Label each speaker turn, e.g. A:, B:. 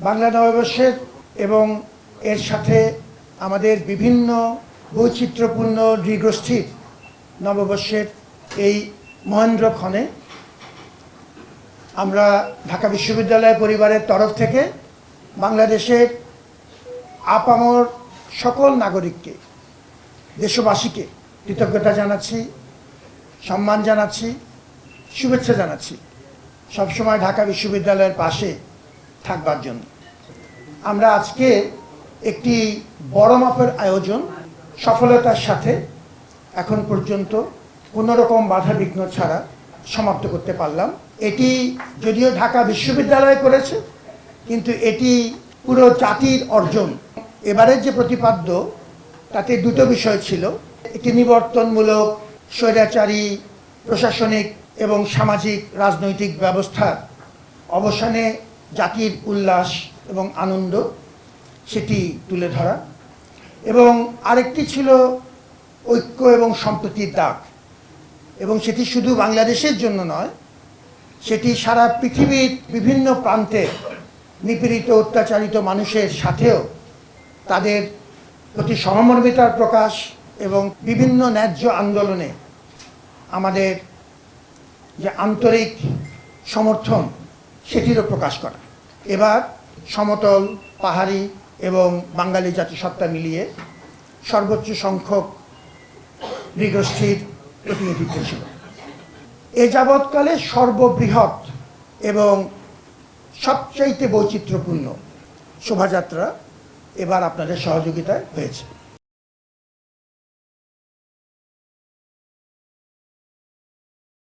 A: বাংলা নববর্ষের এবং এর সাথে আমাদের বিভিন্ন বৈচিত্র্যপূর্ণ নৃগোষ্ঠীর নববর্ষের এই মহেন্দ্রক্ষণে আমরা ঢাকা বিশ্ববিদ্যালয় পরিবারের তরফ থেকে বাংলাদেশের আপামর সকল নাগরিককে, দেশবাসীকে কৃতজ্ঞতা জানাচ্ছি, সম্মান জানাচ্ছি, শুভেচ্ছা জানাচ্ছি সবসময় ঢাকা বিশ্ববিদ্যালয়ের পাশে থাকবার জন্য। আমরা আজকে একটি বড় মাপের আয়োজন সফলতার সাথে এখন পর্যন্ত কোনো রকম বাধা বিঘ্ন ছাড়া সমাপ্ত করতে পারলাম। এটি যদিও ঢাকা বিশ্ববিদ্যালয় করেছে, কিন্তু এটি পুরো জাতির অর্জন। এবারের যে প্রতিপাদ্য তাতে দুটো বিষয় ছিল, একটি নিবর্তনমূলক স্বৈরাচারী প্রশাসনিক এবং সামাজিক রাজনৈতিক ব্যবস্থার অবসানে জাতির উল্লাস এবং আনন্দ সেটি তুলে ধরা, এবং আরেকটি ছিল ঐক্য এবং সম্প্রীতির ডাক, এবং সেটি শুধু বাংলাদেশের জন্য নয়, সেটি সারা পৃথিবীর বিভিন্ন প্রান্তে নিপীড়িত অত্যাচারিত মানুষের সাথেও তাদের প্রতি সহমর্মিতার প্রকাশ এবং বিভিন্ন ন্যায্য আন্দোলনে আমাদের যে আন্তরিক সমর্থন সেটিরও প্রকাশ করা। এবার সমতল, পাহাড়ি এবং বাঙালি জাতিসত্তা মিলিয়ে সর্বোচ্চ সংখ্যক নৃগোষ্ঠীর প্রতিনিধিত্ব ছিল। এ যাবৎকালে সর্ববৃহৎ এবং সবচাইতে বৈচিত্র্যপূর্ণ শোভাযাত্রা এবার আপনাদের সহযোগিতায় হয়েছে।